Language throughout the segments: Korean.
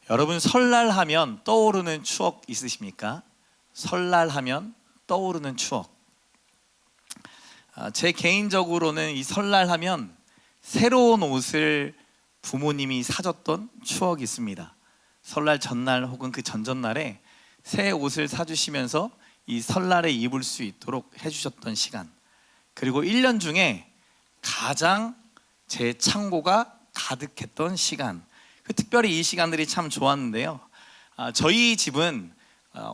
여러분 설날 하면 떠오르는 추억 있으십니까? 설날 하면 떠오르는 추억. 제 개인적으로는 이 설날 하면 새로운 옷을 부모님이 사줬던 추억이 있습니다. 설날 전날 혹은 그 전전날에 새 옷을 사주시면서 이 설날에 입을 수 있도록 해주셨던 시간, 그리고 1년 중에 가장 제 창고가 가득했던 시간, 특별히 이 시간들이 참 좋았는데요. 저희 집은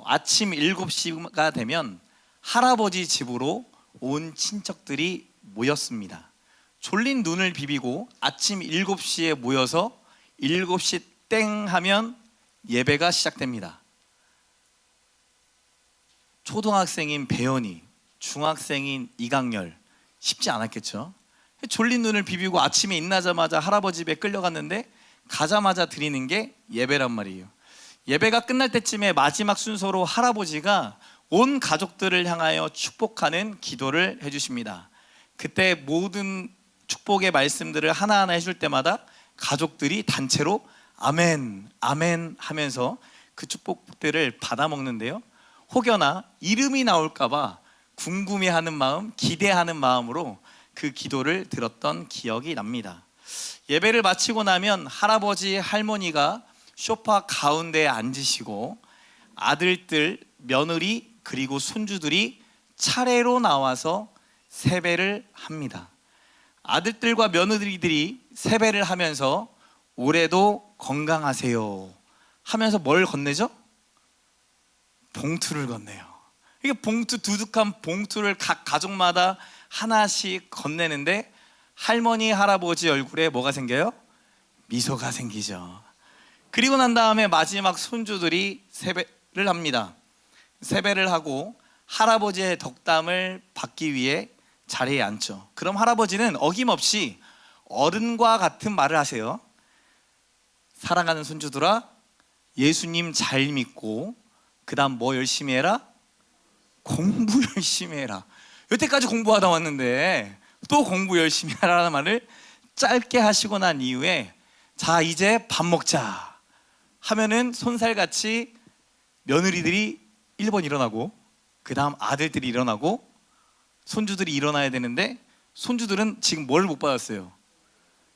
아침 7시가 되면 할아버지 집으로 온 친척들이 모였습니다. 졸린 눈을 비비고 아침 7시에 모여서 7시 땡 하면 예배가 시작됩니다. 초등학생인 배연이, 중학생인 이강렬, 쉽지 않았겠죠. 졸린 눈을 비비고 아침에 일어나자마자 할아버지 집에 끌려갔는데 가자마자 드리는 게 예배란 말이에요. 예배가 끝날 때쯤에 마지막 순서로 할아버지가 온 가족들을 향하여 축복하는 기도를 해주십니다. 그때 모든 축복의 말씀들을 하나하나 해줄 때마다 가족들이 단체로 아멘, 아멘 하면서 그 축복들을 받아 먹는데요. 혹여나 이름이 나올까봐 궁금해하는 마음, 기대하는 마음으로 그 기도를 들었던 기억이 납니다. 예배를 마치고 나면 할아버지, 할머니가 소파 가운데에 앉으시고 아들들, 며느리, 그리고 손주들이 차례로 나와서 세배를 합니다. 아들들과 며느리들이 세배를 하면서 올해도 건강하세요 하면서 뭘 건네죠? 봉투를 건네요. 이게 봉투, 두둑한 봉투를 각 가족마다 하나씩 건네는데 할머니, 할아버지 얼굴에 뭐가 생겨요? 미소가 생기죠. 그리고 난 다음에 마지막 손주들이 세배를 합니다. 세배를 하고 할아버지의 덕담을 받기 위해 자리에 앉죠. 그럼 할아버지는 어김없이 어른과 같은 말을 하세요. 사랑하는 손주들아, 예수님 잘 믿고 그 다음 뭐 열심히 해라? 공부 열심히 해라. 여태까지 공부하다 왔는데 또 공부 열심히 하라는 말을 짧게 하시고 난 이후에 자, 이제 밥 먹자 하면은 손살같이 며느리들이 1번 일어나고 그 다음 아들들이 일어나고 손주들이 일어나야 되는데 손주들은 지금 뭘 못 받았어요?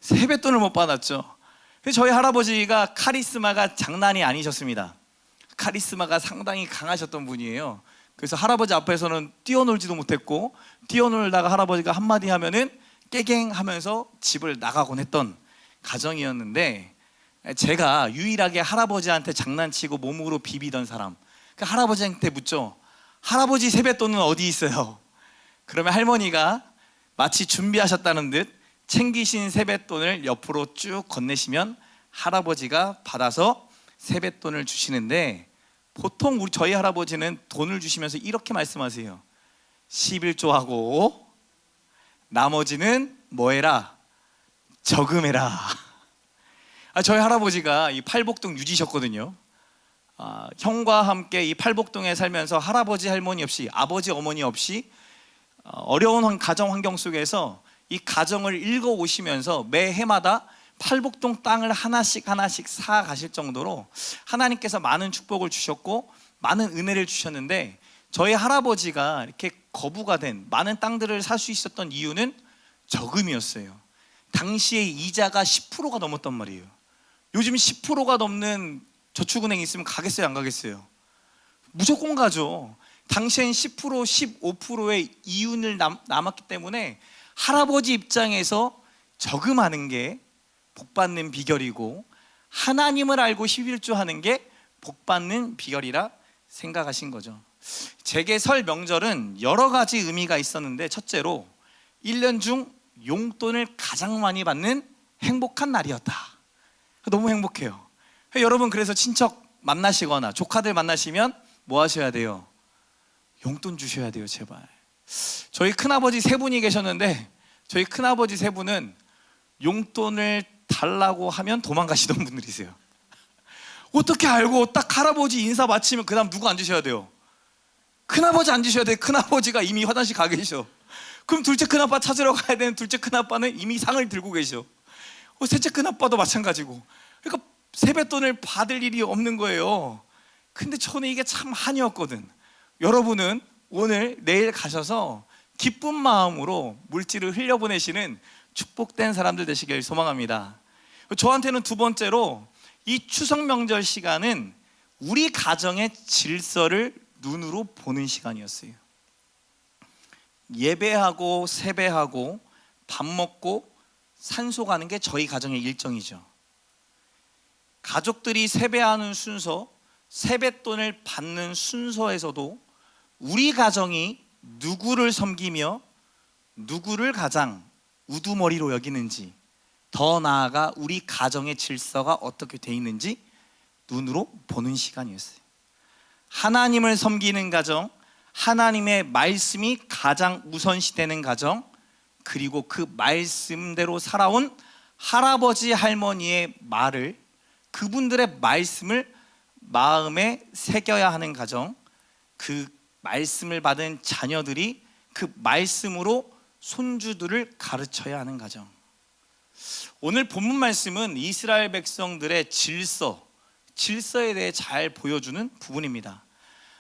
세뱃돈을 못 받았죠. 저희 할아버지가 카리스마가 장난이 아니셨습니다. 카리스마가 상당히 강하셨던 분이에요. 그래서 할아버지 앞에서는 뛰어놀지도 못했고 뛰어놀다가 할아버지가 한마디 하면은 깨갱 하면서 집을 나가곤 했던 가정이었는데, 제가 유일하게 할아버지한테 장난치고 몸으로 비비던 사람, 그 할아버지한테 묻죠. 할아버지 세뱃돈은 어디 있어요? 그러면 할머니가 마치 준비하셨다는 듯 챙기신 세뱃돈을 옆으로 쭉 건네시면 할아버지가 받아서 세뱃돈을 주시는데, 보통 저희 할아버지는 돈을 주시면서 이렇게 말씀하세요. 11조하고 나머지는 뭐해라? 저금해라. 저희 할아버지가 이 팔복동 유지셨거든요. 형과 함께 이 팔복동에 살면서 할아버지, 할머니 없이, 아버지, 어머니 없이 어려운 가정 환경 속에서 이 가정을 읽어 오시면서 매해마다 팔복동 땅을 하나씩 사 가실 정도로 하나님께서 많은 축복을 주셨고 많은 은혜를 주셨는데, 저희 할아버지가 이렇게 거부가 된 많은 땅들을 살 수 있었던 이유는 저금이었어요. 당시에 이자가 10%가 넘었단 말이에요. 요즘 10%가 넘는 저축은행 있으면 가겠어요, 안 가겠어요? 무조건 가죠. 당시엔 10%, 15%의 이윤을 남았기 때문에 할아버지 입장에서 저금하는 게 복받는 비결이고 하나님을 알고 11조 하는 게 복받는 비결이라 생각하신 거죠. 제게 설 명절은 여러 가지 의미가 있었는데, 첫째로 1년 중 용돈을 가장 많이 받는 행복한 날이었다. 너무 행복해요. 여러분, 그래서 친척 만나시거나 조카들 만나시면 뭐 하셔야 돼요? 용돈 주셔야 돼요, 제발. 저희 큰아버지 세 분이 계셨는데 저희 큰아버지 세 분은 용돈을 달라고 하면 도망가시던 분들이세요. 어떻게 알고 딱 할아버지 인사 마치면 그 다음 누구 앉으셔야 돼요? 큰아버지 앉으셔야 돼요. 큰아버지가 이미 화장실 가 계셔. 그럼 둘째 큰아빠 찾으러 가야 되는 둘째 큰아빠는 이미 상을 들고 계셔. 셋째 큰아빠도 마찬가지고. 그러니까 세뱃돈을 받을 일이 없는 거예요. 근데 저는 이게 참 한이었거든. 여러분은 오늘 내일 가셔서 기쁜 마음으로 물질을 흘려보내시는 축복된 사람들 되시길 소망합니다. 저한테는 두 번째로 이 추석 명절 시간은 우리 가정의 질서를 눈으로 보는 시간이었어요. 예배하고 세배하고 밥 먹고 산소 가는 게 저희 가정의 일정이죠. 가족들이 세배하는 순서, 세뱃돈을 받는 순서에서도 우리 가정이 누구를 섬기며 누구를 가장 우두머리로 여기는지, 더 나아가 우리 가정의 질서가 어떻게 돼 있는지 눈으로 보는 시간이었어요. 하나님을 섬기는 가정, 하나님의 말씀이 가장 우선시되는 가정, 그리고 그 말씀대로 살아온 할아버지 할머니의 말을, 그분들의 말씀을 마음에 새겨야 하는 가정, 그 말씀을 받은 자녀들이 그 말씀으로 손주들을 가르쳐야 하는 가정. 오늘 본문 말씀은 이스라엘 백성들의 질서에 대해 잘 보여주는 부분입니다.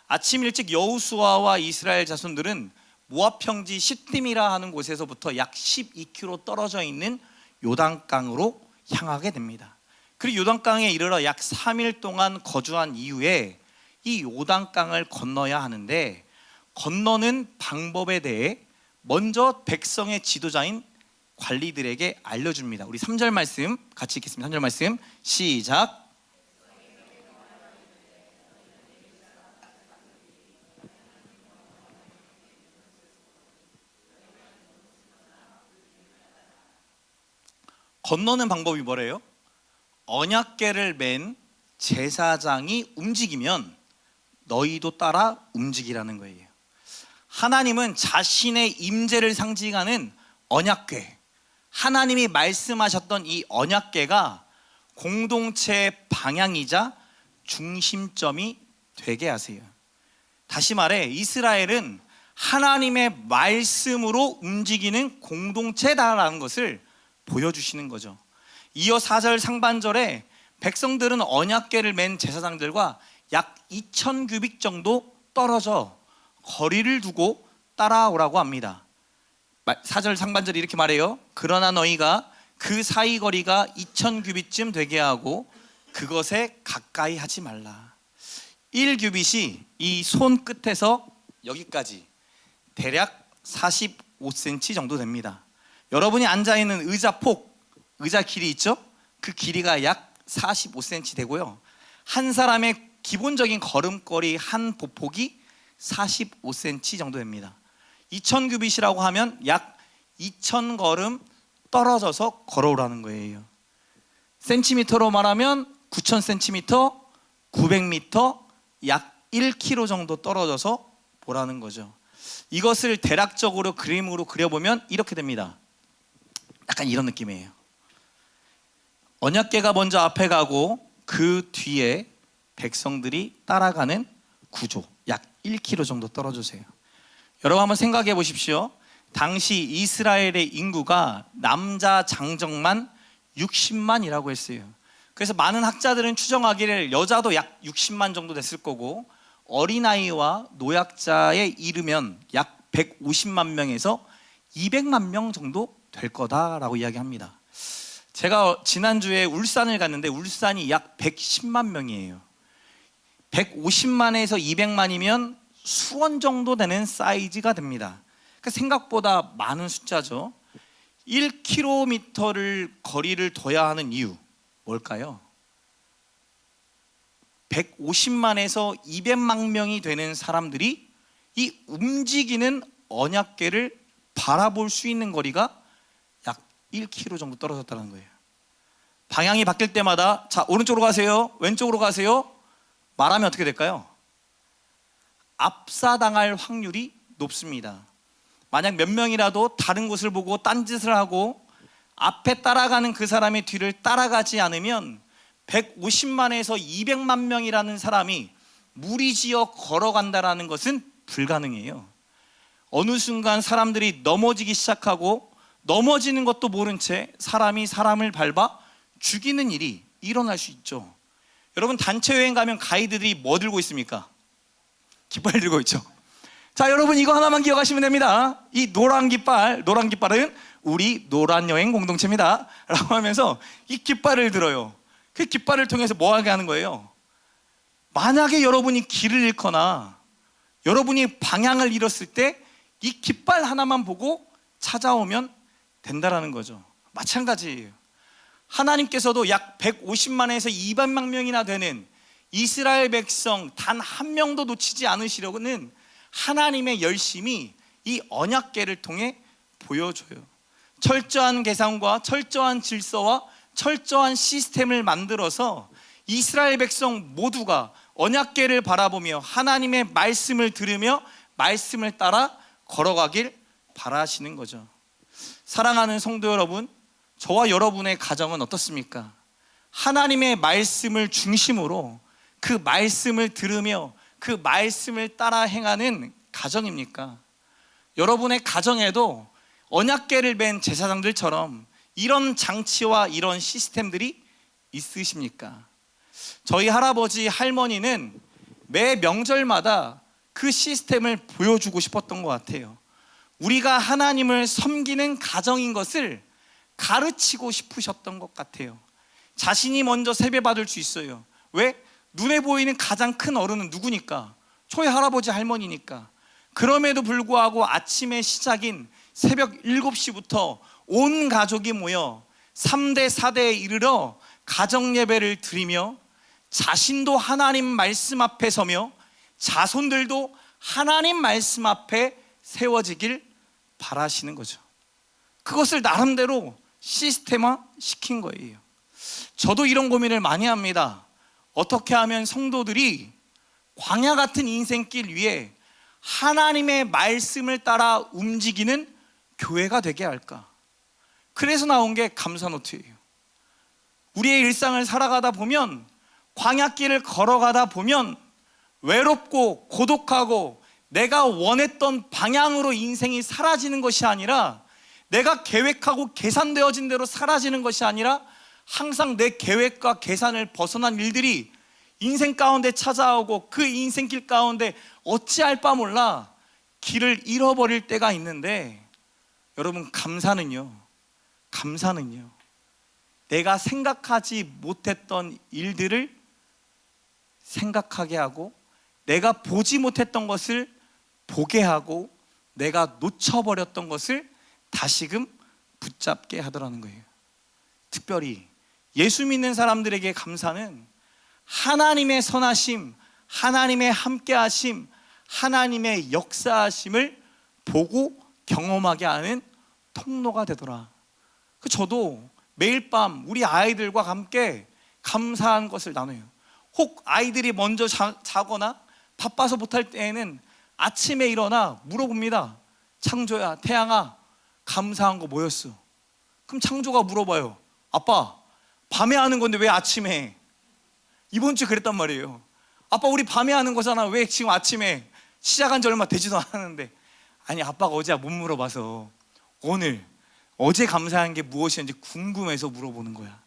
아침 일찍 여호수아와 이스라엘 자손들은 모압 평지 시딤이라 하는 곳에서부터 약 12km 떨어져 있는 요단강으로 향하게 됩니다. 그리고 요단강에 이르러 약 3일 동안 거주한 이후에 이 요단강을 건너야 하는데, 건너는 방법에 대해 먼저 백성의 지도자인 관리들에게 알려줍니다. 우리 3절 말씀 같이 읽겠습니다. 3절 말씀 시작. 건너는 방법이 뭐래요? 언약궤를 맨 제사장이 움직이면 너희도 따라 움직이라는 거예요. 하나님은 자신의 임재를 상징하는 언약궤, 하나님이 말씀하셨던 이 언약궤가 공동체의 방향이자 중심점이 되게 하세요. 다시 말해 이스라엘은 하나님의 말씀으로 움직이는 공동체다라는 것을 보여주시는 거죠. 이어 4절 상반절에 백성들은 언약궤를 맨 제사장들과 약 2000규빗 정도 떨어져 거리를 두고 따라오라고 합니다. 4절 상반절이 이렇게 말해요. 그러나 너희가 그 사이 거리가 2000규빗쯤 되게 하고 그것에 가까이 하지 말라. 1규빗이 이 손 끝에서 여기까지 대략 45cm 정도 됩니다. 여러분이 앉아있는 의자 길이 있죠? 그 길이가 약 45cm 되고요, 한 사람의 기본적인 걸음걸이 한 보폭이 45cm 정도 됩니다. 2000규빗이라고 하면 약 2000걸음 떨어져서 걸어오라는 거예요. 센티미터로 말하면 9000cm, 900m, 약 1km 정도 떨어져서 보라는 거죠. 이것을 대략적으로 그림으로 그려보면 이렇게 됩니다. 약간 이런 느낌이에요. 언약궤가 먼저 앞에 가고 그 뒤에 백성들이 따라가는 구조, 약 1km 정도 떨어지세요. 여러분 한번 생각해 보십시오. 당시 이스라엘의 인구가 남자 장정만 60만이라고 했어요. 그래서 많은 학자들은 추정하기를 여자도 약 60만 정도 됐을 거고, 어린아이와 노약자에 이르면 약 150만 명에서 200만 명 정도 될 거다라고 이야기합니다. 제가 지난주에 울산을 갔는데 울산이 약 110만 명이에요. 150만에서 200만이면 수원 정도 되는 사이즈가 됩니다. 그러니까 생각보다 많은 숫자죠. 1km를 거리를 둬야 하는 이유 뭘까요? 150만에서 200만 명이 되는 사람들이 이 움직이는 언약궤를 바라볼 수 있는 거리가 약 1km 정도 떨어졌다는 거예요. 방향이 바뀔 때마다 자, 오른쪽으로 가세요, 왼쪽으로 가세요 말하면 어떻게 될까요? 압사당할 확률이 높습니다. 만약 몇 명이라도 다른 곳을 보고 딴짓을 하고 앞에 따라가는 그 사람의 뒤를 따라가지 않으면 150만에서 200만 명이라는 사람이 무리지어 걸어간다는 것은 불가능해요. 어느 순간 사람들이 넘어지기 시작하고 넘어지는 것도 모른 채 사람이 사람을 밟아 죽이는 일이 일어날 수 있죠. 여러분, 단체 여행 가면 가이드들이 뭐 들고 있습니까? 깃발 들고 있죠. 자, 여러분, 이거 하나만 기억하시면 됩니다. 이 노란 깃발은 우리 노란 여행 공동체입니다 라고 하면서 이 깃발을 들어요. 그 깃발을 통해서 뭐 하게 하는 거예요? 만약에 여러분이 길을 잃거나 여러분이 방향을 잃었을 때 이 깃발 하나만 보고 찾아오면 된다라는 거죠. 마찬가지예요. 하나님께서도 약 150만에서 200만 명이나 되는 이스라엘 백성 단 한 명도 놓치지 않으시려고는 하나님의 열심이 이 언약궤를 통해 보여줘요. 철저한 계산과 철저한 질서와 철저한 시스템을 만들어서 이스라엘 백성 모두가 언약궤를 바라보며 하나님의 말씀을 들으며 말씀을 따라 걸어가길 바라시는 거죠. 사랑하는 성도 여러분, 저와 여러분의 가정은 어떻습니까? 하나님의 말씀을 중심으로 그 말씀을 들으며 그 말씀을 따라 행하는 가정입니까? 여러분의 가정에도 언약궤를 맨 제사장들처럼 이런 장치와 이런 시스템들이 있으십니까? 저희 할아버지 할머니는 매 명절마다 그 시스템을 보여주고 싶었던 것 같아요. 우리가 하나님을 섬기는 가정인 것을 가르치고 싶으셨던 것 같아요. 자신이 먼저 세배받을 수 있어요. 왜? 눈에 보이는 가장 큰 어른은 누구니까? 저희 할아버지 할머니니까. 그럼에도 불구하고 아침의 시작인 새벽 7시부터 온 가족이 모여 3대 4대에 이르러 가정 예배를 드리며 자신도 하나님 말씀 앞에 서며 자손들도 하나님 말씀 앞에 세워지길 바라시는 거죠. 그것을 나름대로 시스템화 시킨 거예요. 저도 이런 고민을 많이 합니다. 어떻게 하면 성도들이 광야 같은 인생길 위에 하나님의 말씀을 따라 움직이는 교회가 되게 할까? 그래서 나온 게 감사노트예요. 우리의 일상을 살아가다 보면, 광야길을 걸어가다 보면 외롭고 고독하고 내가 원했던 방향으로 인생이 사라지는 것이 아니라, 내가 계획하고 계산되어진 대로 사라지는 것이 아니라 항상 내 계획과 계산을 벗어난 일들이 인생 가운데 찾아오고 그 인생길 가운데 어찌할 바 몰라 길을 잃어버릴 때가 있는데, 여러분, 감사는요, 내가 생각하지 못했던 일들을 생각하게 하고, 내가 보지 못했던 것을 보게 하고, 내가 놓쳐버렸던 것을 다시금 붙잡게 하더라는 거예요. 특별히 예수 믿는 사람들에게 감사는 하나님의 선하심, 하나님의 함께하심, 하나님의 역사하심을 보고 경험하게 하는 통로가 되더라. 저도 매일 밤 우리 아이들과 함께 감사한 것을 나눠요. 혹 아이들이 먼저 자거나 바빠서 못할 때에는 아침에 일어나 물어봅니다. 창조야, 태양아, 감사한 거 뭐였어? 그럼 창조가 물어봐요. 아빠, 밤에 하는 건데 왜 아침에 해? 이번 주에 그랬단 말이에요. 아빠, 우리 밤에 하는 거잖아. 왜 지금 아침에? 시작한 지 얼마 되지도 않았는데. 아니, 아빠가 어제 못 물어봐서 어제 감사한 게 무엇이었는지 궁금해서 물어보는 거야.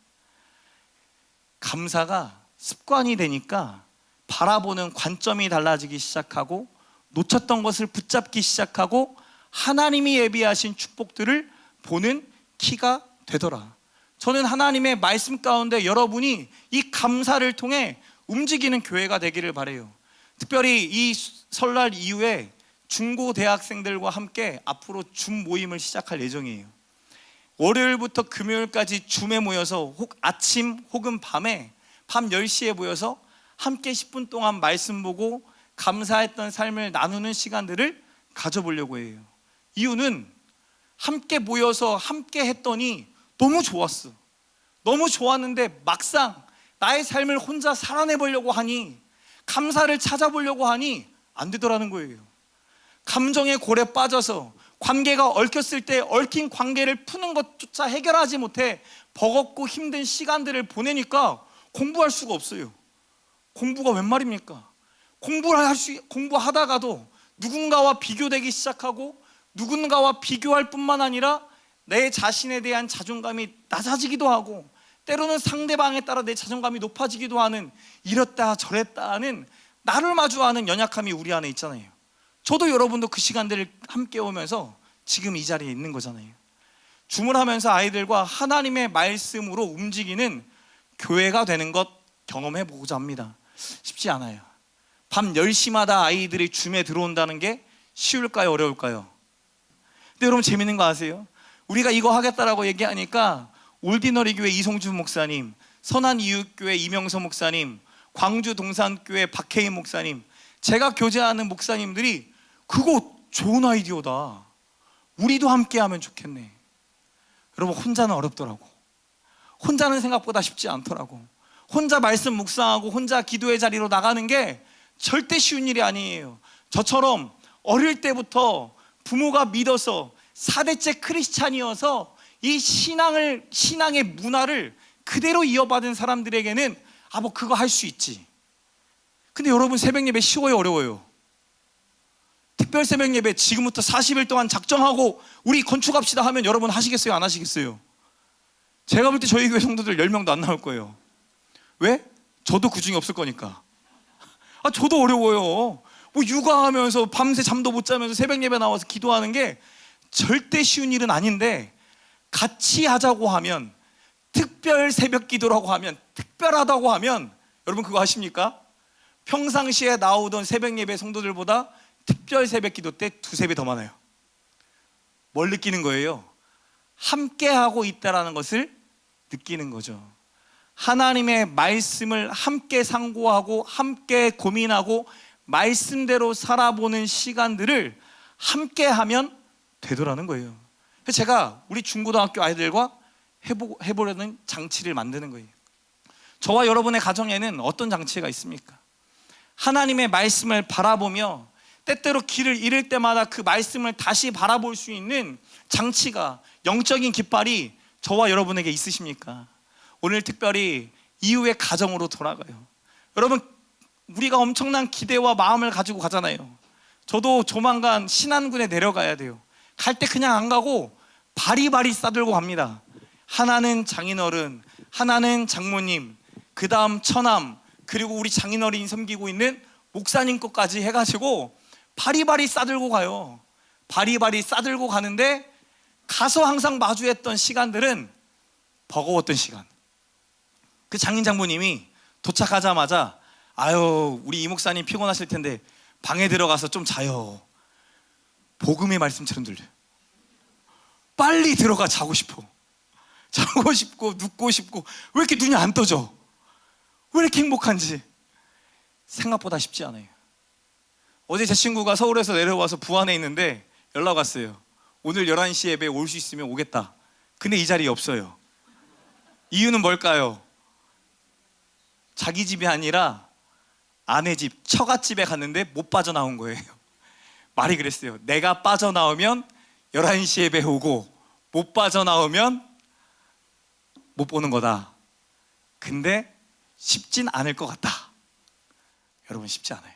감사가 습관이 되니까 바라보는 관점이 달라지기 시작하고, 놓쳤던 것을 붙잡기 시작하고, 하나님이 예비하신 축복들을 보는 키가 되더라. 저는 하나님의 말씀 가운데 여러분이 이 감사를 통해 움직이는 교회가 되기를 바라요. 특별히 이 설날 이후에 중고 대학생들과 함께 앞으로 줌 모임을 시작할 예정이에요. 월요일부터 금요일까지 줌에 모여서 혹 아침 혹은 밤에 밤 10시에 모여서 함께 10분 동안 말씀 보고 감사했던 삶을 나누는 시간들을 가져보려고 해요. 이유는 함께 모여서 함께 했더니 너무 좋았어. 너무 좋았는데 막상 나의 삶을 혼자 살아내보려고 하니, 감사를 찾아보려고 하니 안 되더라는 거예요. 감정의 골에 빠져서 관계가 얽혔을 때 얽힌 관계를 푸는 것조차 해결하지 못해 버겁고 힘든 시간들을 보내니까 공부할 수가 없어요. 공부가 웬 말입니까? 공부하다가도 누군가와 비교되기 시작하고, 누군가와 비교할 뿐만 아니라 내 자신에 대한 자존감이 낮아지기도 하고, 때로는 상대방에 따라 내 자존감이 높아지기도 하는, 이랬다 저랬다 하는, 나를 마주하는 연약함이 우리 안에 있잖아요. 저도 여러분도 그 시간들을 함께 오면서 지금 이 자리에 있는 거잖아요. 주문하면서 아이들과 하나님의 말씀으로 움직이는 교회가 되는 것 경험해 보고자 합니다. 쉽지 않아요. 밤 10시마다 아이들이 줌에 들어온다는 게 쉬울까요, 어려울까요? 근데 여러분 재밌는 거 아세요? 우리가 이거 하겠다라고 얘기하니까 올디너리 교회 이송준 목사님, 선한이웃교회 이명서 목사님, 광주 동산교회 박혜인 목사님, 제가 교제하는 목사님들이 그거 좋은 아이디어다, 우리도 함께 하면 좋겠네. 여러분, 혼자는 어렵더라고. 혼자는 생각보다 쉽지 않더라고. 혼자 말씀 묵상하고 혼자 기도의 자리로 나가는 게 절대 쉬운 일이 아니에요. 저처럼 어릴 때부터 부모가 믿어서 4대째 크리스찬이어서 이 신앙의 문화를 그대로 이어받은 사람들에게는 뭐 그거 할 수 있지. 근데 여러분, 새벽 예배 쉬워요, 어려워요? 특별 새벽 예배 지금부터 40일 동안 작정하고 우리 건축합시다 하면 여러분 하시겠어요, 안 하시겠어요? 제가 볼 때 저희 교회 성도들 10명도 안 나올 거예요. 왜? 저도 그 중에 없을 거니까. 저도 어려워요. 육아하면서 밤새 잠도 못 자면서 새벽 예배 나와서 기도하는 게 절대 쉬운 일은 아닌데, 같이 하자고 하면, 특별 새벽 기도라고 하면, 특별하다고 하면, 여러분 그거 아십니까? 평상시에 나오던 새벽 예배 성도들보다 특별 새벽 기도 때 2-3배 더 많아요. 뭘 느끼는 거예요? 함께 하고 있다라는 것을 느끼는 거죠. 하나님의 말씀을 함께 상고하고 함께 고민하고 말씀대로 살아보는 시간들을 함께 하면 되더라는 거예요. 그래서 제가 우리 중고등학교 아이들과 해보려는 장치를 만드는 거예요. 저와 여러분의 가정에는 어떤 장치가 있습니까? 하나님의 말씀을 바라보며 때때로 길을 잃을 때마다 그 말씀을 다시 바라볼 수 있는 장치가, 영적인 깃발이 저와 여러분에게 있으십니까? 오늘 특별히 이후의 가정으로 돌아가요. 여러분, 우리가 엄청난 기대와 마음을 가지고 가잖아요. 저도 조만간 신안군에 내려가야 돼요. 갈 때 그냥 안 가고 바리바리 싸들고 갑니다. 하나는 장인어른, 하나는 장모님, 그 다음 처남, 그리고 우리 장인어른이 섬기고 있는 목사님 것까지 해가지고 바리바리 싸들고 가요. 바리바리 싸들고 가는데, 가서 항상 마주했던 시간들은 버거웠던 시간. 그 장인 장모님이 도착하자마자 우리 이 목사님 피곤하실 텐데 방에 들어가서 좀 자요. 복음의 말씀처럼 들려요. 빨리 들어가 자고 싶어. 자고 싶고 눕고 싶고, 왜 이렇게 눈이 안 떠져? 왜 이렇게 행복한지. 생각보다 쉽지 않아요. 어제 제 친구가 서울에서 내려와서 부안에 있는데 연락 왔어요. 오늘 11시 예배 올 수 있으면 오겠다. 근데 이 자리에 없어요. 이유는 뭘까요? 자기 집이 아니라 아내 집, 처갓집에 갔는데 못 빠져나온 거예요. 말이 그랬어요. 내가 빠져나오면 11시 예배 오고 못 빠져나오면 못 보는 거다. 근데 쉽진 않을 것 같다. 여러분, 쉽지 않아요.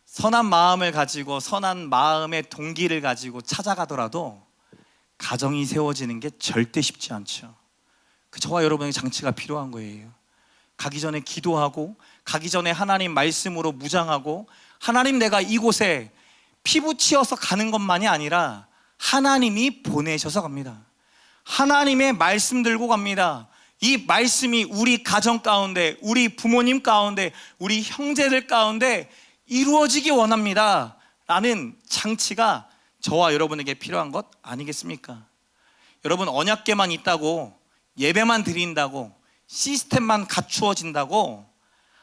선한 마음을 가지고 선한 마음의 동기를 가지고 찾아가더라도 가정이 세워지는 게 절대 쉽지 않죠. 저와 여러분의 장치가 필요한 거예요. 가기 전에 기도하고, 가기 전에 하나님 말씀으로 무장하고, 하나님, 내가 이곳에 피부 치어서 가는 것만이 아니라 하나님이 보내셔서 갑니다. 하나님의 말씀 들고 갑니다. 이 말씀이 우리 가정 가운데, 우리 부모님 가운데, 우리 형제들 가운데 이루어지기 원합니다 라는 장치가 저와 여러분에게 필요한 것 아니겠습니까? 여러분, 언약궤만 있다고, 예배만 드린다고, 시스템만 갖추어진다고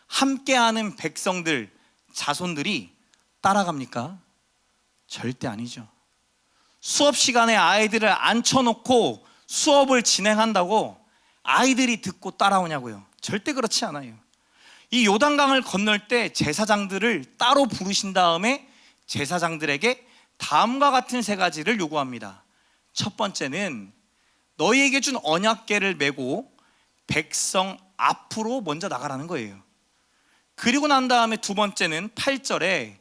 함께하는 백성들, 자손들이 따라갑니까? 절대 아니죠. 수업 시간에 아이들을 앉혀놓고 수업을 진행한다고 아이들이 듣고 따라오냐고요? 절대 그렇지 않아요. 이 요단강을 건널 때 제사장들을 따로 부르신 다음에 제사장들에게 다음과 같은 3가지를 요구합니다. 첫 번째는 너희에게 준 언약궤를 메고 백성 앞으로 먼저 나가라는 거예요. 그리고 난 다음에 두 번째는 8절에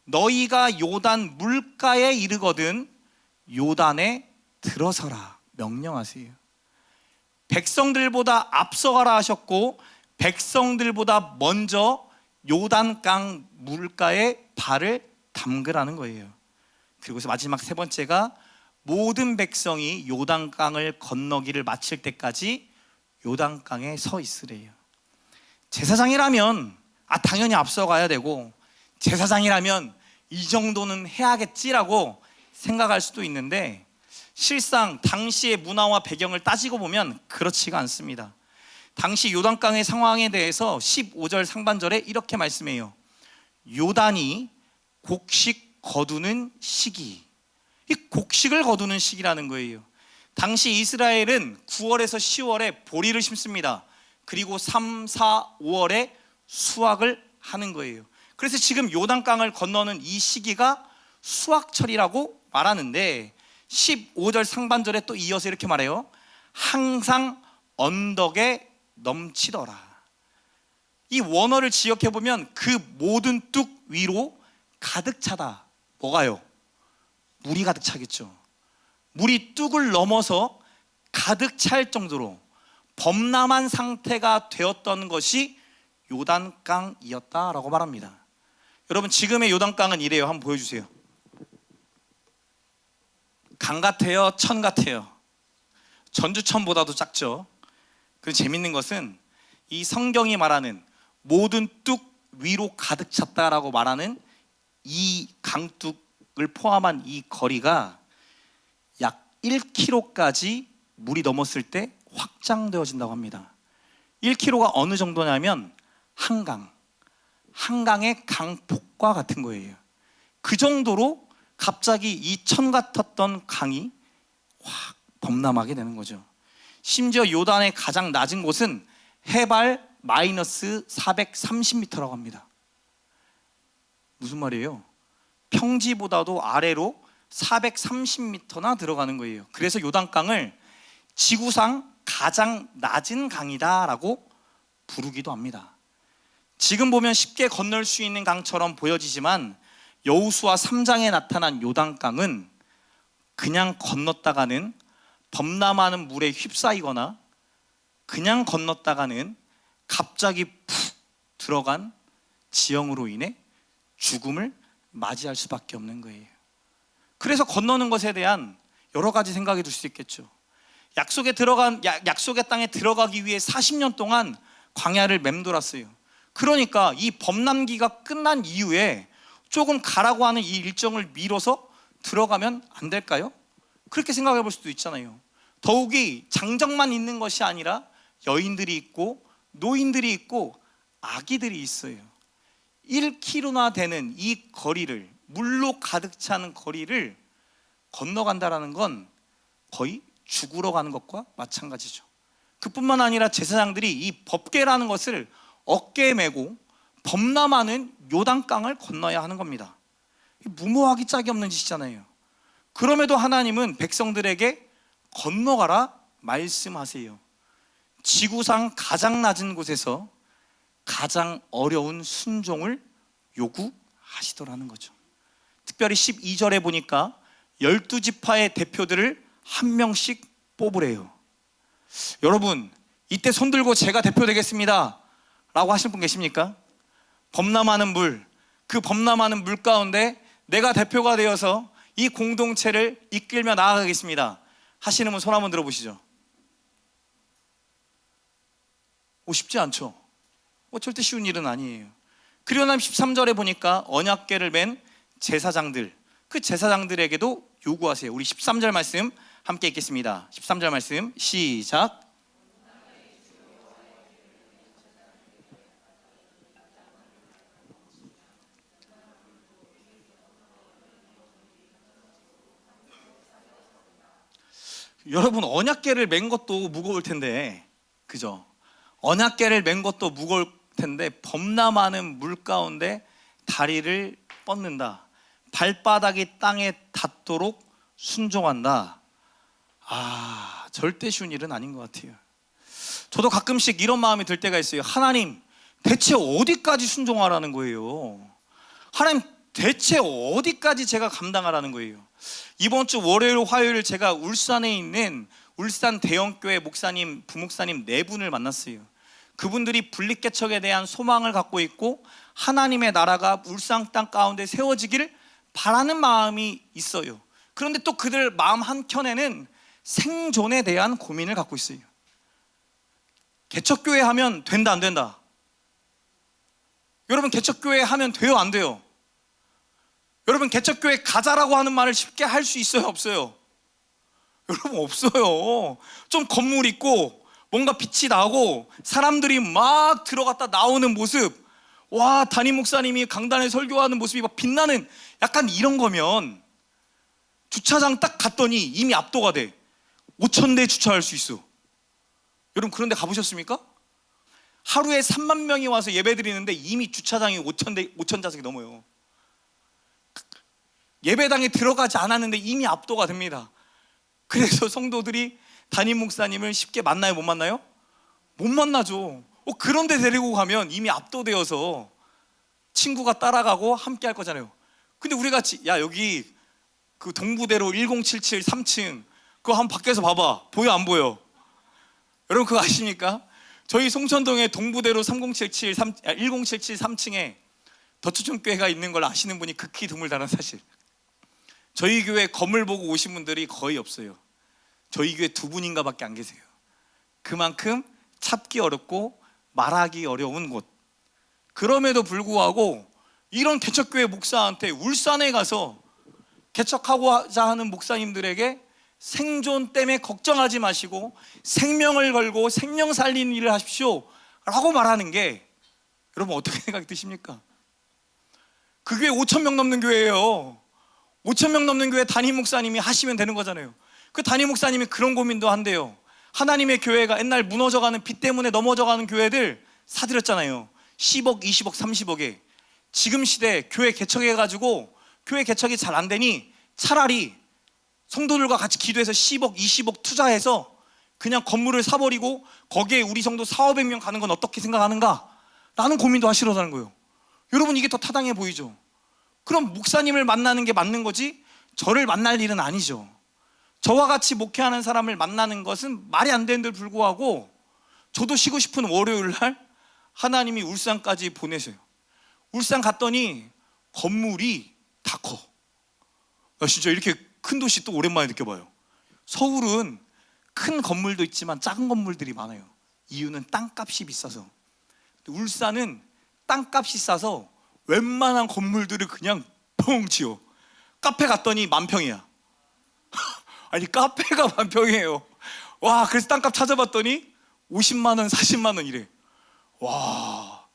너희가 요단 물가에 이르거든 요단에 들어서라 명령하세요. 백성들보다 앞서가라 하셨고 백성들보다 먼저 요단강 물가에 발을 담그라는 거예요. 그리고서 마지막 세 번째가 모든 백성이 요단강을 건너기를 마칠 때까지 요단강에 서 있으래요. 제사장이라면 당연히 앞서가야 되고 제사장이라면 이 정도는 해야겠지라고 생각할 수도 있는데 실상 당시의 문화와 배경을 따지고 보면 그렇지가 않습니다. 당시 요단강의 상황에 대해서 15절 상반절에 이렇게 말씀해요. 요단이 곡식 거두는 시기. 이 곡식을 거두는 시기라는 거예요. 당시 이스라엘은 9월에서 10월에 보리를 심습니다. 그리고 3, 4, 5월에 수확을 하는 거예요. 그래서 지금 요단강을 건너는 이 시기가 수확철이라고 말하는데 15절 상반절에 또 이어서 이렇게 말해요. 항상 언덕에 넘치더라. 이 원어를 지역해 보면 그 모든 뚝 위로 가득 차다. 뭐가요? 물이 가득 차겠죠. 물이 뚝을 넘어서 가득 찰 정도로 범람한 상태가 되었던 것이 요단강이었다라고 말합니다. 여러분 지금의 요단강은 이래요. 한번 보여주세요. 강 같아요? 천 같아요? 전주천보다도 작죠. 그리고 재밌는 것은 이 성경이 말하는 모든 뚝 위로 가득 찼다라고 말하는 이 강뚝을 포함한 이 거리가 약 1km까지 물이 넘었을 때 확장되어진다고 합니다. 1km가 어느 정도냐면 한강의 강폭과 같은 거예요. 그 정도로 갑자기 이 천 같았던 강이 확 범람하게 되는 거죠. 심지어 요단의 가장 낮은 곳은 해발 마이너스 430m라고 합니다. 무슨 말이에요? 평지보다도 아래로 430m나 들어가는 거예요. 그래서 요단강을 지구상 가장 낮은 강이다라고 부르기도 합니다. 지금 보면 쉽게 건널 수 있는 강처럼 보여지지만 여호수아 3장에 나타난 요단강은 그냥 건넜다가는 범람하는 물에 휩싸이거나 그냥 건넜다가는 갑자기 푹 들어간 지형으로 인해 죽음을 맞이할 수밖에 없는 거예요. 그래서 건너는 것에 대한 여러 가지 생각이 들 수 있겠죠. 약속의 땅에 들어가기 위해 40년 동안 광야를 맴돌았어요. 그러니까 이 범람기가 끝난 이후에 조금 가라고 하는 이 일정을 미뤄서 들어가면 안 될까요? 그렇게 생각해 볼 수도 있잖아요. 더욱이 장정만 있는 것이 아니라 여인들이 있고 노인들이 있고 아기들이 있어요. 1km나 되는 이 거리를, 물로 가득 차는 거리를 건너간다라는 건 거의 죽으러 가는 것과 마찬가지죠. 그뿐만 아니라 제사장들이 이 법궤라는 것을 어깨에 메고 범람하는 요단강을 건너야 하는 겁니다. 무모하기 짝이 없는 짓이잖아요. 그럼에도 하나님은 백성들에게 건너가라 말씀하세요. 지구상 가장 낮은 곳에서 가장 어려운 순종을 요구하시더라는 거죠. 특별히 12절에 보니까 12지파의 대표들을 한 명씩 뽑으래요. 여러분 이때 손들고 제가 대표 되겠습니다 라고 하실 분 계십니까? 범람하는 물, 그 범람하는 물 가운데 내가 대표가 되어서 이 공동체를 이끌며 나아가겠습니다 하시는 분 손 한번 들어보시죠. 쉽지 않죠. 절대 쉬운 일은 아니에요. 그리고 난 13절에 보니까 언약궤를 맨 제사장들, 그 제사장들에게도 요구하세요. 우리 13절 말씀 함께 읽겠습니다. 13절 말씀 시작. 여러분 언약궤를 맨 것도 무거울 텐데, 그죠? 언약궤를 맨 것도 무거울 텐데 범람하는 물 가운데 다리를 뻗는다, 발바닥이 땅에 닿도록 순종한다. 절대 쉬운 일은 아닌 것 같아요. 저도 가끔씩 이런 마음이 들 때가 있어요. 하나님 대체 어디까지 순종하라는 거예요? 하나님 대체 어디까지 제가 감당하라는 거예요? 이번 주 월요일 화요일 제가 울산에 있는 울산 대형교회 목사님, 부목사님 4분을 만났어요. 그분들이 분립개척에 대한 소망을 갖고 있고 하나님의 나라가 울산 땅 가운데 세워지기를 바라는 마음이 있어요. 그런데 또 그들 마음 한켠에는 생존에 대한 고민을 갖고 있어요. 개척교회 하면 된다 안 된다? 여러분, 개척교회 하면 돼요 안 돼요? 여러분, 개척교회 가자라고 하는 말을 쉽게 할 수 있어요 없어요? 여러분, 없어요. 좀 건물 있고 뭔가 빛이 나고 사람들이 막 들어갔다 나오는 모습, 와, 담임 목사님이 강단에 설교하는 모습이 막 빛나는 약간 이런 거면 주차장 딱 갔더니 이미 압도가 돼. 5,000대 주차할 수 있어. 여러분, 그런 데 가보셨습니까? 하루에 3만 명이 와서 예배 드리는데 이미 주차장이 5,000좌석이 넘어요. 예배당에 들어가지 않았는데 이미 압도가 됩니다. 그래서 성도들이 담임 목사님을 쉽게 만나요 못 만나요? 못 만나죠. 그런 데 데리고 가면 이미 압도되어서 친구가 따라가고 함께 할 거잖아요. 근데 우리 같이, 야, 여기 그 동부대로 1077 3층 그거 한번 밖에서 봐봐. 보여 안 보여? 여러분, 그거 아십니까? 저희 송천동에 동부대로 1077 3층에 더초촌교회가 있는 걸 아시는 분이 극히 드물다는 사실. 저희 교회 건물 보고 오신 분들이 거의 없어요. 저희 교회 2분인가 밖에 안 계세요. 그만큼 찾기 어렵고 말하기 어려운 곳. 그럼에도 불구하고 이런 개척교회 목사한테 울산에 가서 개척하고자 하는 목사님들에게 생존 때문에 걱정하지 마시고 생명을 걸고 생명 살리는 일을 하십시오 라고 말하는 게, 여러분, 어떻게 생각이 드십니까? 그 교회 5,000명 넘는 교회예요. 5,000명 넘는 교회 담임 목사님이 하시면 되는 거잖아요. 그 담임 목사님이 그런 고민도 한대요. 하나님의 교회가 옛날 무너져가는 빚 때문에 넘어져가는 교회들 사들였잖아요. 10억, 20억, 30억에. 지금 시대 교회 개척해가지고 교회 개척이 잘 안 되니 차라리 성도들과 같이 기도해서 10억, 20억 투자해서 그냥 건물을 사버리고 거기에 우리 성도 400~500명 가는 건 어떻게 생각하는가? 라는 고민도 하시려는 거예요. 여러분, 이게 더 타당해 보이죠? 그럼 목사님을 만나는 게 맞는 거지 저를 만날 일은 아니죠. 저와 같이 목회하는 사람을 만나는 것은 말이 안 되는 데 불구하고 저도 쉬고 싶은 월요일 날 하나님이 울산까지 보내셔요. 울산 갔더니 건물이 다 커. 나 진짜 이렇게 큰 도시 또 오랜만에 느껴봐요. 서울은 큰 건물도 있지만 작은 건물들이 많아요. 이유는 땅값이 비싸서. 울산은 땅값이 싸서 웬만한 건물들을 그냥 펑 치워. 카페 갔더니 10,000평이야. 아니, 카페가 10,000평이에요. 와, 그래서 땅값 찾아봤더니 50만 원, 40만 원 이래. 와,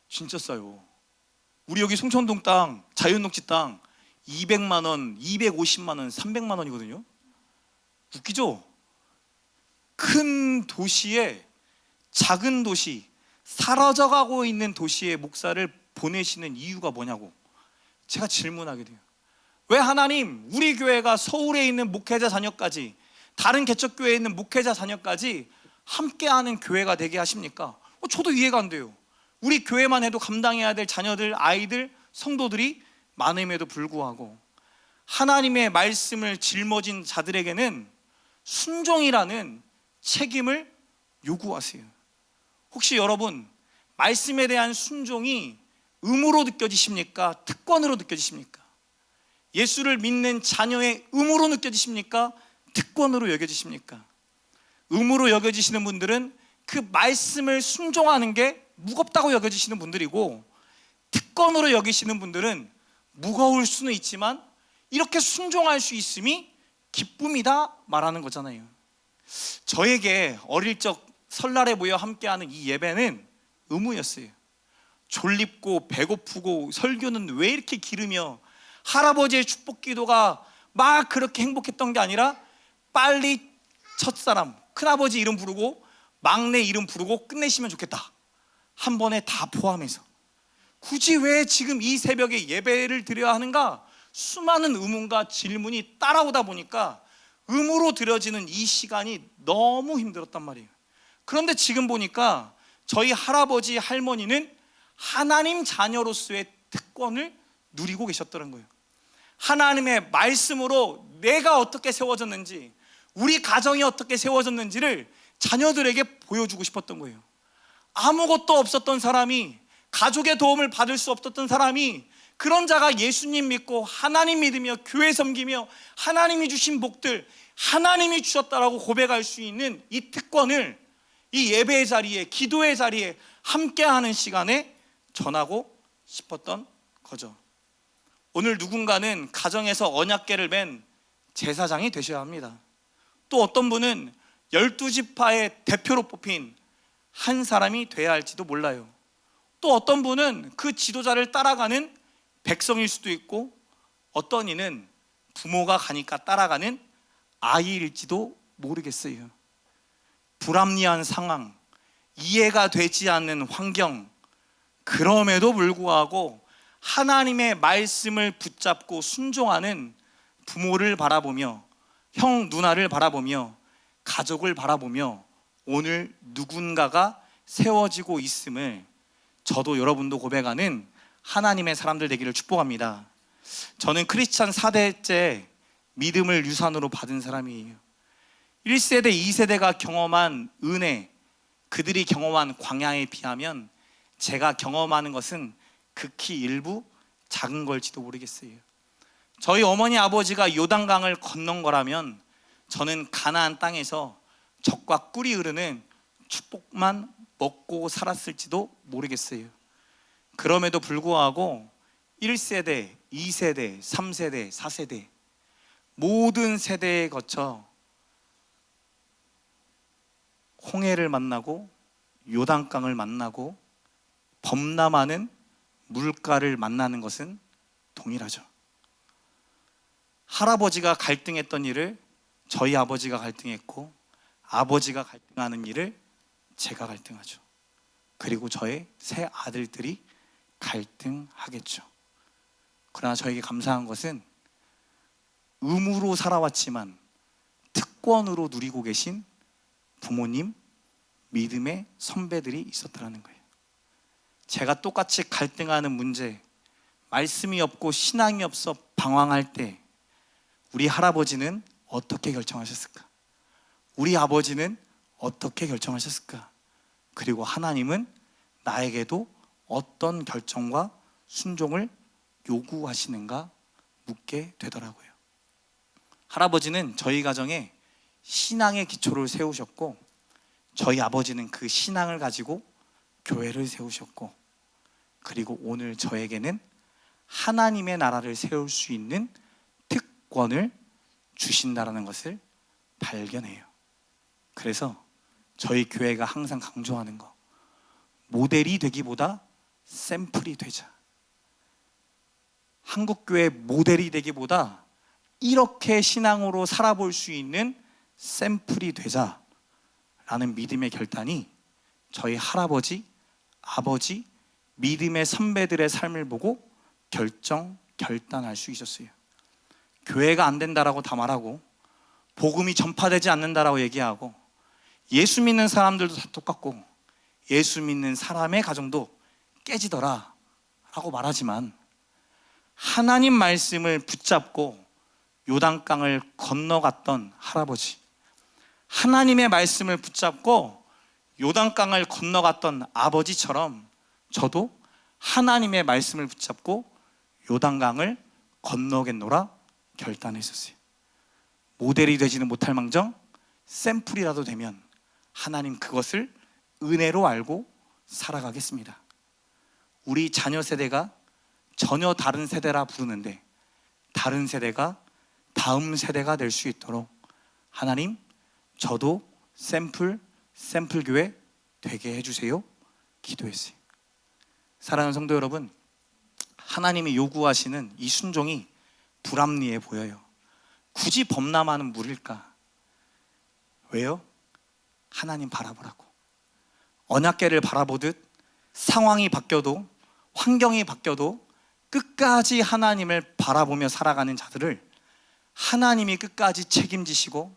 진짜 싸요. 우리 여기 송천동 땅, 자연녹지 땅 200만 원, 250만 원, 300만 원이거든요. 웃기죠? 큰 도시에 작은 도시, 사라져가고 있는 도시의 목사를 보내시는 이유가 뭐냐고 제가 질문하게 돼요. 왜 하나님 우리 교회가 서울에 있는 목회자 자녀까지, 다른 개척교회에 있는 목회자 자녀까지 함께하는 교회가 되게 하십니까? 저도 이해가 안 돼요. 우리 교회만 해도 감당해야 될 자녀들, 아이들, 성도들이 많음에도 불구하고 하나님의 말씀을 짊어진 자들에게는 순종이라는 책임을 요구하세요. 혹시 여러분, 말씀에 대한 순종이 의무로 느껴지십니까? 특권으로 느껴지십니까? 예수를 믿는 자녀의 의무로 느껴지십니까? 특권으로 여겨지십니까? 의무로 여겨지시는 분들은 그 말씀을 순종하는 게 무겁다고 여겨지시는 분들이고, 특권으로 여기시는 분들은 무거울 수는 있지만 이렇게 순종할 수 있음이 기쁨이다 말하는 거잖아요. 저에게 어릴 적 설날에 모여 함께하는 이 예배는 의무였어요. 졸립고 배고프고 설교는 왜 이렇게 기르며 할아버지의 축복 기도가 막 그렇게 행복했던 게 아니라 빨리 첫사람, 큰아버지 이름 부르고 막내 이름 부르고 끝내시면 좋겠다. 한 번에 다 포함해서. 굳이 왜 지금 이 새벽에 예배를 드려야 하는가? 수많은 의문과 질문이 따라오다 보니까 의무로 드려지는 이 시간이 너무 힘들었단 말이에요. 그런데 지금 보니까 저희 할아버지, 할머니는 하나님 자녀로서의 특권을 누리고 계셨다는 거예요. 하나님의 말씀으로 내가 어떻게 세워졌는지, 우리 가정이 어떻게 세워졌는지를 자녀들에게 보여주고 싶었던 거예요. 아무것도 없었던 사람이, 가족의 도움을 받을 수 없었던 사람이, 그런 자가 예수님 믿고 하나님 믿으며 교회 섬기며 하나님이 주신 복들, 하나님이 주셨다라고 고백할 수 있는 이 특권을 이 예배의 자리에, 기도의 자리에 함께하는 시간에 전하고 싶었던 거죠. 오늘 누군가는 가정에서 언약궤를 맨 제사장이 되셔야 합니다. 또 어떤 분은 12지파의 대표로 뽑힌 한 사람이 돼야 할지도 몰라요. 또 어떤 분은 그 지도자를 따라가는 백성일 수도 있고, 어떤 이는 부모가 가니까 따라가는 아이일지도 모르겠어요. 불합리한 상황, 이해가 되지 않는 환경, 그럼에도 불구하고 하나님의 말씀을 붙잡고 순종하는 부모를 바라보며, 형 누나를 바라보며, 가족을 바라보며 오늘 누군가가 세워지고 있음을 저도 여러분도 고백하는 하나님의 사람들 되기를 축복합니다. 저는 크리스찬 4대째 믿음을 유산으로 받은 사람이에요. 1세대, 2세대가 경험한 은혜, 그들이 경험한 광야에 비하면 제가 경험하는 것은 극히 일부 작은 걸지도 모르겠어요. 저희 어머니 아버지가 요단강을 건넌 거라면 저는 가나안 땅에서 젖과 꿀이 흐르는 축복만 먹고 살았을지도 모르겠어요. 그럼에도 불구하고 1세대, 2세대, 3세대, 4세대 모든 세대에 거쳐 홍해를 만나고 요단강을 만나고 범람하는 물가를 만나는 것은 동일하죠. 할아버지가 갈등했던 일을 저희 아버지가 갈등했고, 아버지가 갈등하는 일을 제가 갈등하죠. 그리고 저의 새 아들들이 갈등하겠죠. 그러나 저에게 감사한 것은 의무로 살아왔지만 특권으로 누리고 계신 부모님, 믿음의 선배들이 있었다는 거예요. 제가 똑같이 갈등하는 문제, 말씀이 없고 신앙이 없어 방황할 때 우리 할아버지는 어떻게 결정하셨을까? 우리 아버지는 어떻게 결정하셨을까? 그리고 하나님은 나에게도 어떤 결정과 순종을 요구하시는가 묻게 되더라고요. 할아버지는 저희 가정에 신앙의 기초를 세우셨고, 저희 아버지는 그 신앙을 가지고 교회를 세우셨고, 그리고 오늘 저에게는 하나님의 나라를 세울 수 있는 특권을 주신다라는 것을 발견해요. 그래서 저희 교회가 항상 강조하는 거, 모델이 되기보다 샘플이 되자. 한국교회 모델이 되기보다 이렇게 신앙으로 살아볼 수 있는 샘플이 되자라는 믿음의 결단이 저희 할아버지, 아버지, 믿음의 선배들의 삶을 보고 결단할 수 있었어요. 교회가 안 된다라고 다 말하고, 복음이 전파되지 않는다라고 얘기하고, 예수 믿는 사람들도 다 똑같고, 예수 믿는 사람의 가정도 깨지더라 라고 말하지만, 하나님 말씀을 붙잡고 요단강을 건너갔던 할아버지, 하나님의 말씀을 붙잡고 요단강을 건너갔던 아버지처럼 저도 하나님의 말씀을 붙잡고 요단강을 건너겠노라 결단했었어요. 모델이 되지는 못할 망정 샘플이라도 되면 하나님 그것을 은혜로 알고 살아가겠습니다. 우리 자녀 세대가 전혀 다른 세대라 부르는데, 다른 세대가 다음 세대가 될 수 있도록 하나님, 저도 샘플 교회 되게 해주세요. 기도했어요. 사랑하는 성도 여러분, 하나님이 요구하시는 이 순종이 불합리해 보여요. 굳이 범람하는 물일까? 왜요? 하나님 바라보라고. 언약궤를 바라보듯 상황이 바뀌어도, 환경이 바뀌어도 끝까지 하나님을 바라보며 살아가는 자들을 하나님이 끝까지 책임지시고,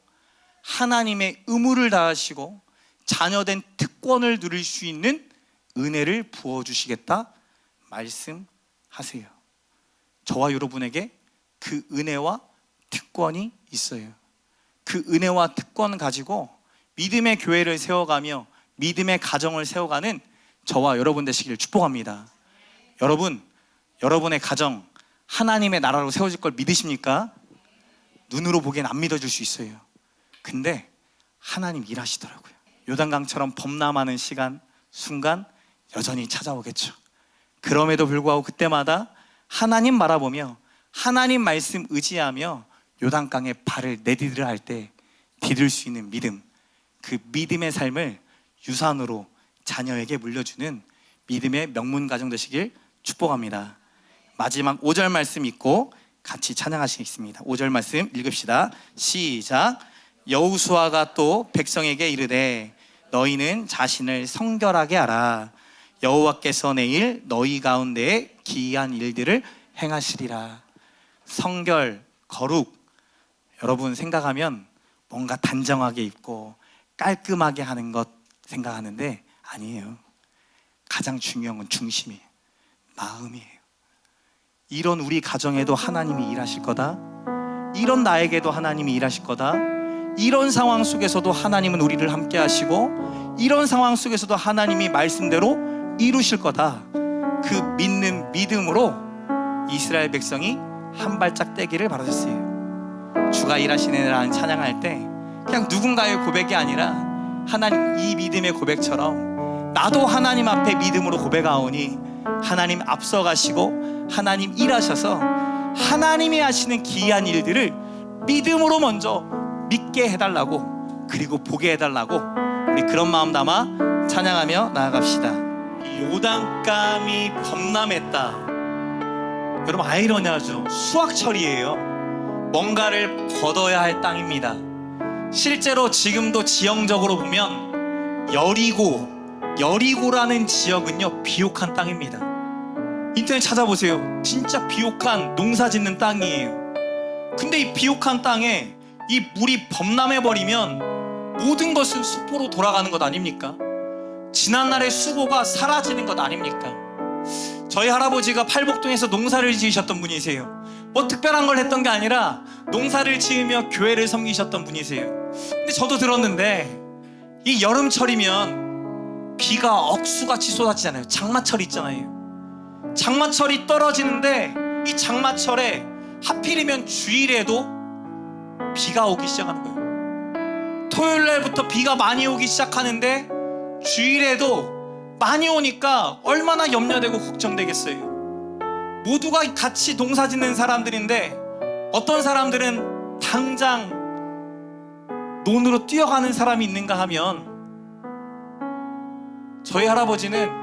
하나님의 의무를 다하시고 자녀된 특권을 누릴 수 있는 은혜를 부어주시겠다 말씀하세요. 저와 여러분에게 그 은혜와 특권이 있어요. 그 은혜와 특권 가지고 믿음의 교회를 세워가며 믿음의 가정을 세워가는 저와 여러분 되시길 축복합니다. 여러분, 여러분의 가정 하나님의 나라로 세워질 걸 믿으십니까? 눈으로 보기엔 안 믿어질 수 있어요. 근데 하나님 일하시더라고요. 요단강처럼 범람하는 시간, 순간 여전히 찾아오겠죠. 그럼에도 불구하고 그때마다 하나님 바라보며 하나님 말씀 의지하며 요단강에 발을 내디디려 할 때 디딜 수 있는 믿음, 그 믿음의 삶을 유산으로 자녀에게 물려주는 믿음의 명문 가정 되시길 축복합니다. 마지막 5절 말씀 읽고 같이 찬양하시겠습니다. 5절 말씀 읽읍시다. 시작. 여호수아가 또 백성에게 이르되 너희는 자신을 성결하게 하라. 여호와께서 내일 너희 가운데에 기이한 일들을 행하시리라. 성결, 거룩, 여러분 생각하면 뭔가 단정하게 입고 깔끔하게 하는 것 생각하는데 아니에요. 가장 중요한 건 중심이에요. 마음이에요. 이런 우리 가정에도 하나님이 일하실 거다. 이런 나에게도 하나님이 일하실 거다. 이런 상황 속에서도 하나님은 우리를 함께 하시고 이런 상황 속에서도 하나님이 말씀대로 이루실 거다. 그 믿는 믿음으로 이스라엘 백성이 한 발짝 떼기를 바라셨어요. 주가 일하시네라는 찬양할 때 그냥 누군가의 고백이 아니라 하나님 이 믿음의 고백처럼 나도 하나님 앞에 믿음으로 고백하오니 하나님 앞서가시고 하나님 일하셔서 하나님이 하시는 기이한 일들을 믿음으로 먼저 믿게 해달라고, 그리고 보게 해달라고 우리 그런 마음 담아 찬양하며 나아갑시다. 요단강이 범람했다. 여러분 아이러니하죠. 수확철이에요. 뭔가를 거둬야 할 땅입니다. 실제로 지금도 지형적으로 보면 여리고라는 지역은요 비옥한 땅입니다. 인터넷 찾아보세요. 진짜 비옥한 농사 짓는 땅이에요. 근데 이 비옥한 땅에 이 물이 범람해버리면 모든 것은 수포로 돌아가는 것 아닙니까? 지난날의 수고가 사라지는 것 아닙니까? 저희 할아버지가 팔복동에서 농사를 지으셨던 분이세요. 뭐 특별한 걸 했던 게 아니라 농사를 지으며 교회를 섬기셨던 분이세요. 근데 저도 들었는데 이 여름철이면 비가 억수같이 쏟아지잖아요. 장마철 있잖아요. 장마철이 떨어지는데 이 장마철에 하필이면 주일에도 비가 오기 시작하는 거예요. 토요일 날부터 비가 많이 오기 시작하는데 주일에도 많이 오니까 얼마나 염려되고 걱정되겠어요. 모두가 같이 농사 짓는 사람들인데 어떤 사람들은 당장 논으로 뛰어가는 사람이 있는가 하면 저희 할아버지는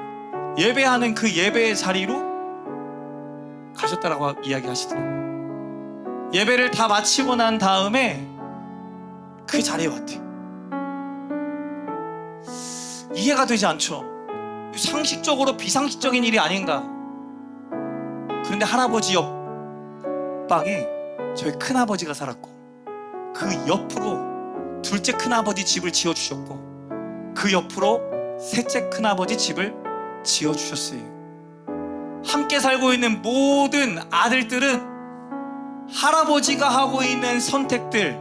예배하는 그 예배의 자리로 가셨다라고 이야기하시더라고요. 예배를 다 마치고 난 다음에 그 자리에 왔대요. 이해가 되지 않죠. 상식적으로 비상식적인 일이 아닌가. 그런데 할아버지 옆방에 저희 큰아버지가 살았고 그 옆으로 둘째 큰아버지 집을 지어주셨고 그 옆으로 셋째 큰아버지 집을 지어주셨어요. 함께 살고 있는 모든 아들들은 할아버지가 하고 있는 선택들,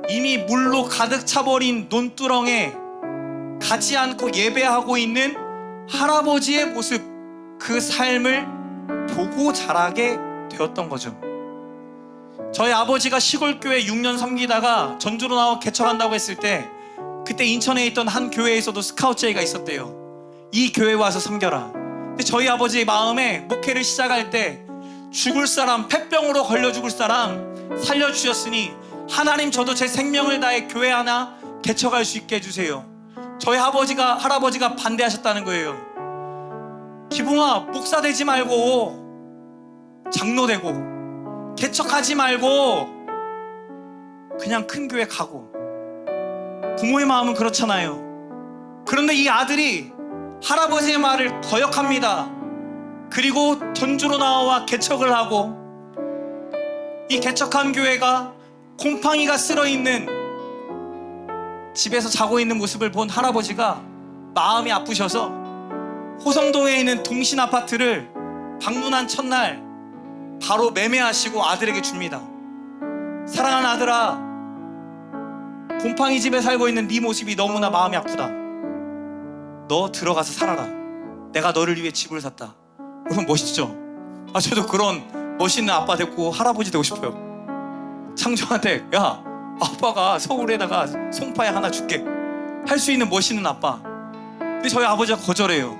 이미 물로 가득 차버린 논두렁에 가지 않고 예배하고 있는 할아버지의 모습, 그 삶을 보고 자라게 되었던 거죠. 저희 아버지가 시골교회 6년 섬기다가 전주로 나와 개척한다고 했을 때 그때 인천에 있던 한 교회에서도 스카우트제의가 있었대요. 이 교회에 와서 섬겨라. 근데 저희 아버지의 마음에 목회를 시작할 때 죽을 사람, 폐병으로 걸려 죽을 사람 살려주셨으니 하나님 저도 제 생명을 다해 교회 하나 개척할 수 있게 해주세요. 저희 할아버지가 반대하셨다는 거예요. 기붕아, 목사 되지 말고 장로 되고 개척하지 말고 그냥 큰 교회 가고. 부모의 마음은 그렇잖아요. 그런데 이 아들이 할아버지의 말을 거역합니다. 그리고 전주로 나와 개척을 하고 이 개척한 교회가 곰팡이가 쓸어있는 집에서 자고 있는 모습을 본 할아버지가 마음이 아프셔서 호성동에 있는 동신 아파트를 방문한 첫날 바로 매매하시고 아들에게 줍니다. 사랑하는 아들아, 곰팡이 집에 살고 있는 네 모습이 너무나 마음이 아프다. 너 들어가서 살아라. 내가 너를 위해 집을 샀다. 여러분 멋있죠? 저도 그런 멋있는 아빠 됐고 할아버지 되고 싶어요. 창조한테 야, 아빠가 서울에다가 송파에 하나 줄게 할 수 있는 멋있는 아빠. 근데 저희 아버지가 거절해요.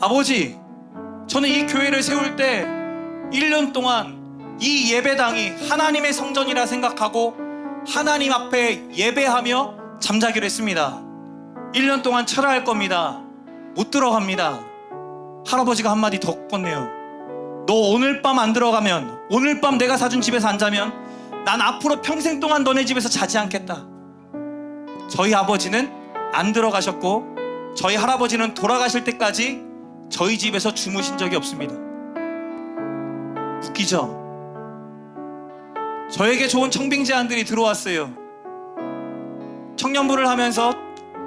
아버지, 저는 이 교회를 세울 때 1년 동안 이 예배당이 하나님의 성전이라 생각하고 하나님 앞에 예배하며 잠자기로 했습니다. 1년 동안 철회할 겁니다. 못 들어갑니다. 할아버지가 한마디 더 건네요. 너 오늘 밤 안 들어가면, 오늘 밤 내가 사준 집에서 안 자면 난 앞으로 평생 동안 너네 집에서 자지 않겠다. 저희 아버지는 안 들어가셨고 저희 할아버지는 돌아가실 때까지 저희 집에서 주무신 적이 없습니다. 웃기죠? 저에게 좋은 청빙 제안들이 들어왔어요. 청년부를 하면서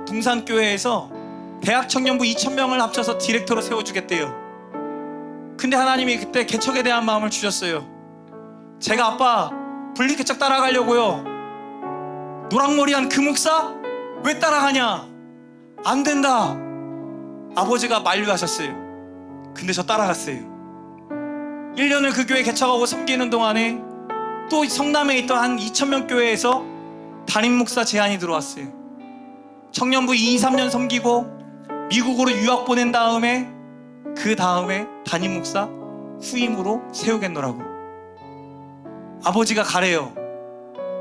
동산교회에서 대학 청년부 2,000명을 합쳐서 디렉터로 세워주겠대요. 근데 하나님이 그때 개척에 대한 마음을 주셨어요. 제가 아빠 분리개척 따라가려고요. 노랑머리한 그 목사? 왜 따라가냐? 안 된다. 아버지가 만류하셨어요. 근데 저 따라갔어요. 1년을 그 교회 개척하고 섬기는 동안에 또 성남에 있던 한 2,000명 교회에서 담임 목사 제안이 들어왔어요. 청년부 2, 3년 섬기고 미국으로 유학 보낸 다음에 그 다음에 담임 목사 후임으로 세우겠노라고. 아버지가 가래요.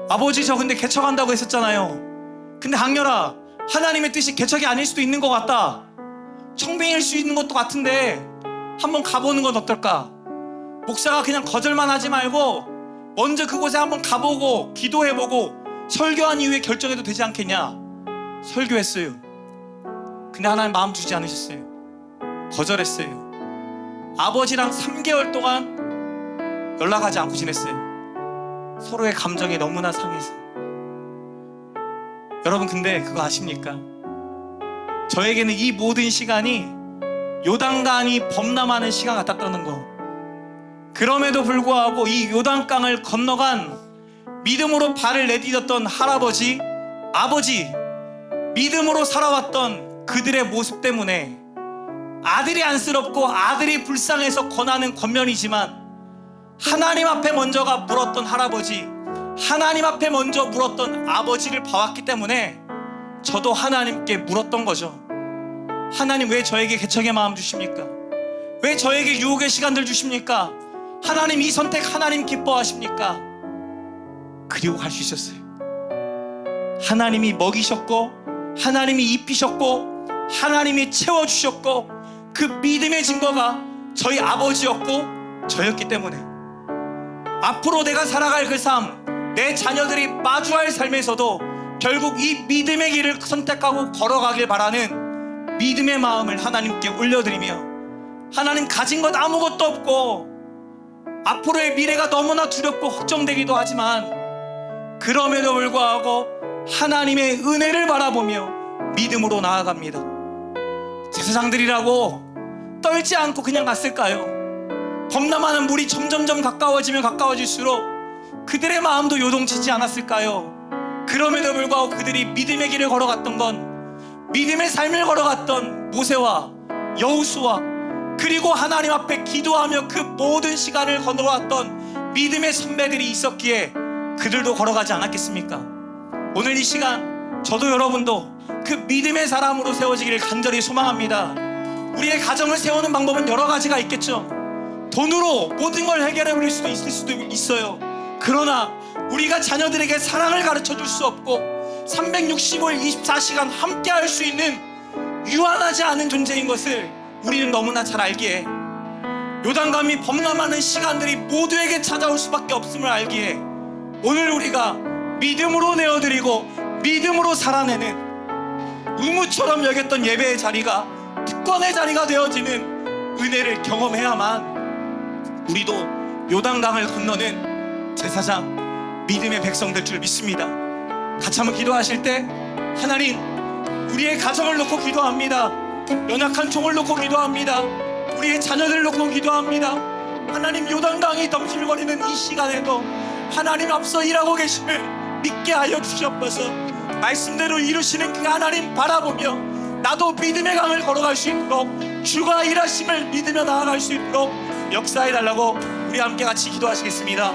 아버지, 저 근데 개척한다고 했었잖아요. 근데 강렬아, 하나님의 뜻이 개척이 아닐 수도 있는 것 같다. 청빙일 수 있는 것도 같은데 한번 가보는 건 어떨까? 목사가 그냥 거절만 하지 말고 먼저 그곳에 한번 가보고 기도해보고 설교한 이후에 결정해도 되지 않겠냐? 설교했어요. 근데 하나님 마음 주지 않으셨어요. 거절했어요. 아버지랑 3개월 동안 연락하지 않고 지냈어요. 서로의 감정이 너무나 상해서. 여러분, 근데 그거 아십니까? 저에게는 이 모든 시간이 요단강이 범람하는 시간 같았다는 거. 그럼에도 불구하고 이 요단강을 건너간 믿음으로 발을 내디뎠던 할아버지, 아버지, 믿음으로 살아왔던 그들의 모습 때문에 아들이 안쓰럽고 아들이 불쌍해서 권하는 권면이지만 하나님 앞에 먼저가 물었던 할아버지, 하나님 앞에 먼저 물었던 아버지를 봐왔기 때문에 저도 하나님께 물었던 거죠. 하나님, 왜 저에게 개척의 마음 주십니까? 왜 저에게 유혹의 시간들 주십니까? 하나님, 이 선택 하나님 기뻐하십니까? 그리고 갈 수 있었어요. 하나님이 먹이셨고 하나님이 입히셨고 하나님이 채워주셨고 그 믿음의 증거가 저희 아버지였고 저였기 때문에 앞으로 내가 살아갈 그 삶, 내 자녀들이 마주할 삶에서도 결국 이 믿음의 길을 선택하고 걸어가길 바라는 믿음의 마음을 하나님께 올려드리며, 하나님, 가진 것 아무것도 없고 앞으로의 미래가 너무나 두렵고 걱정되기도 하지만 그럼에도 불구하고 하나님의 은혜를 바라보며 믿음으로 나아갑니다. 제사장들이라고 떨지 않고 그냥 갔을까요? 범람하는 물이 점점점 가까워지면 가까워질수록 그들의 마음도 요동치지 않았을까요? 그럼에도 불구하고 그들이 믿음의 길을 걸어갔던 건, 믿음의 삶을 걸어갔던 모세와 여호수아, 그리고 하나님 앞에 기도하며 그 모든 시간을 걸어왔던 믿음의 선배들이 있었기에 그들도 걸어가지 않았겠습니까? 오늘 이 시간 저도 여러분도 그 믿음의 사람으로 세워지기를 간절히 소망합니다. 우리의 가정을 세우는 방법은 여러 가지가 있겠죠. 돈으로 모든 걸 해결해 버릴 수도 있을 수도 있어요. 그러나 우리가 자녀들에게 사랑을 가르쳐 줄 수 없고 365일 24시간 함께 할 수 있는 유한하지 않은 존재인 것을 우리는 너무나 잘 알기에, 요단강이 범람하는 시간들이 모두에게 찾아올 수밖에 없음을 알기에 오늘 우리가 믿음으로 내어드리고 믿음으로 살아내는 의무처럼 여겼던 예배의 자리가 특권의 자리가 되어지는 은혜를 경험해야만 우리도 요단강을 건너는 제사장, 믿음의 백성될 줄 믿습니다. 같이 한번 기도하실 때, 하나님, 우리의 가정을 놓고 기도합니다. 연약한 종을 놓고 기도합니다. 우리의 자녀들을 놓고 기도합니다. 하나님, 요단강이 덤실거리는 이 시간에도 하나님 앞서 일하고 계심을 믿게 하여 주시옵소서. 말씀대로 이루시는 그 하나님 바라보며 나도 믿음의 강을 걸어갈 수 있도록 주가 일하심을 믿으며 나아갈 수 있도록 역사해 달라고 우리 함께 같이 기도하시겠습니다.